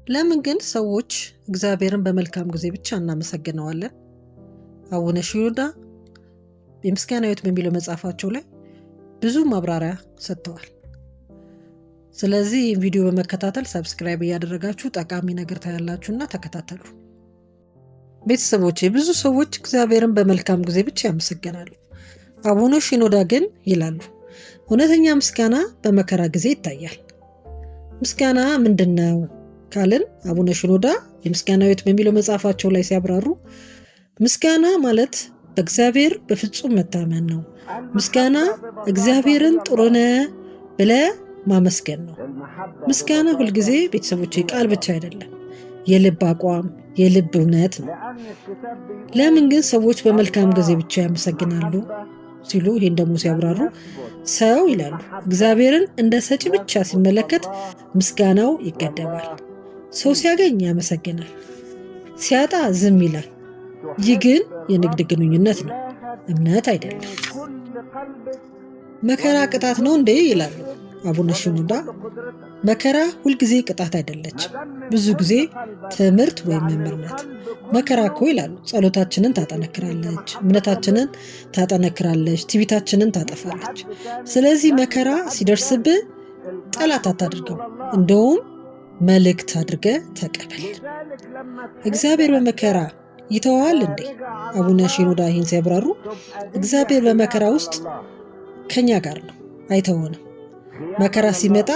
ለምን ግን ሰዎች እግዚአብሔርን በመልካም ጊዜ ብቻ እናመሰግነዋለን? አቡነ ሽኖዳ የምስጋና ሕይወት በሚለው መጽሐፋቸው ላይ ብዙ ማብራሪያ ሰጥተዋል። ስለዚህ ይህን ቪዲዮ በመከታተል ሰብስክራይብ እያደረጋችሁ ጠቃሚ ነገር ታያላችሁና ተከታተሉ። ቤተሰቦቼ፣ ብዙ ሰዎች እግዚአብሔርን በመልካም ጊዜ ብቻ ያመሰግናሉ። አቡነ ሽኖዳ ግን ይላሉ እውነተኛ ምስጋና በመከራ ጊዜ ይታያል። ምስጋና ምንድነው ካልን አቡነ ሽኖዳ የምስጋና ሕይወት በሚለው መጽሐፋቸው ላይ ሲያብራሩ ምስጋና ማለት በእግዚአብሔር በፍጹም መታመን ነው። ምስጋና እግዚአብሔርን ጥሩ ነህ ብለህ ማመስገን ነው። ምስጋና ሁልጊዜ ቤተሰቦቼ ቃል ብቻ አይደለም፣ የልብ አቋም፣ የልብ እውነት ነው። ለምን ግን ሰዎች በመልካም ጊዜ ብቻ ያመሰግናሉ ሲሉ ይህን ደግሞ ሲያብራሩ ሰው ይላሉ እግዚአብሔርን እንደ ሰጪ ብቻ ሲመለከት ምስጋናው ይገደባል። ሰው ሲያገኝ ያመሰግናል፣ ሲያጣ ዝም ይላል። ይህ ግን የንግድ ግንኙነት ነው፣ እምነት አይደለም። መከራ ቅጣት ነው እንዴ ይላሉ አቡነ ሽኖዳ። መከራ ሁልጊዜ ቅጣት አይደለችም፣ ብዙ ጊዜ ትምህርት ወይም መምህር ናት። መከራ እኮ ይላሉ ጸሎታችንን ታጠነክራለች፣ እምነታችንን ታጠነክራለች፣ ትዕቢታችንን ታጠፋለች። ስለዚህ መከራ ሲደርስብህ ጠላት አታድርገው፣ እንደውም መልእክት አድርገህ ተቀበል። እግዚአብሔር በመከራ ይተዋል እንዴ? አቡነ ሽኖዳ ይህን ሲያብራሩ እግዚአብሔር በመከራ ውስጥ ከኛ ጋር ነው፣ አይተወንም። መከራ ሲመጣ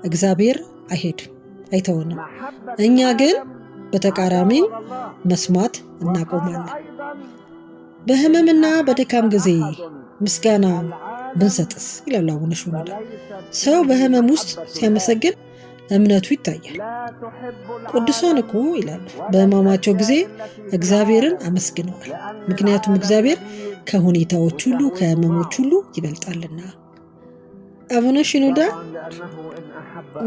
እግዚአብሔር አይሄድም፣ አይተወንም። እኛ ግን በተቃራሚው መስማት እናቆማለን። በህመምና በድካም ጊዜ ምስጋና ብንሰጥስ ይላሉ አቡነ ሽኖዳ። ሰው በህመም ውስጥ ሲያመሰግን እምነቱ ይታያል። ቅዱሳን እኮ ይላሉ በህመማቸው ጊዜ እግዚአብሔርን አመስግነዋል፣ ምክንያቱም እግዚአብሔር ከሁኔታዎች ሁሉ ከህመሞች ሁሉ ይበልጣልና። አቡነ ሽኖዳ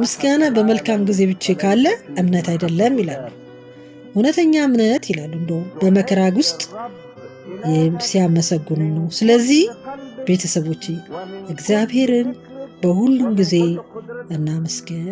ምስጋና በመልካም ጊዜ ብቻ ካለ እምነት አይደለም ይላሉ። እውነተኛ እምነት ይላሉ እንደውም በመከራ ውስጥ ሲያመሰግኑ ነው። ስለዚህ ቤተሰቦቼ እግዚአብሔርን በሁሉም ጊዜ እናመስግን።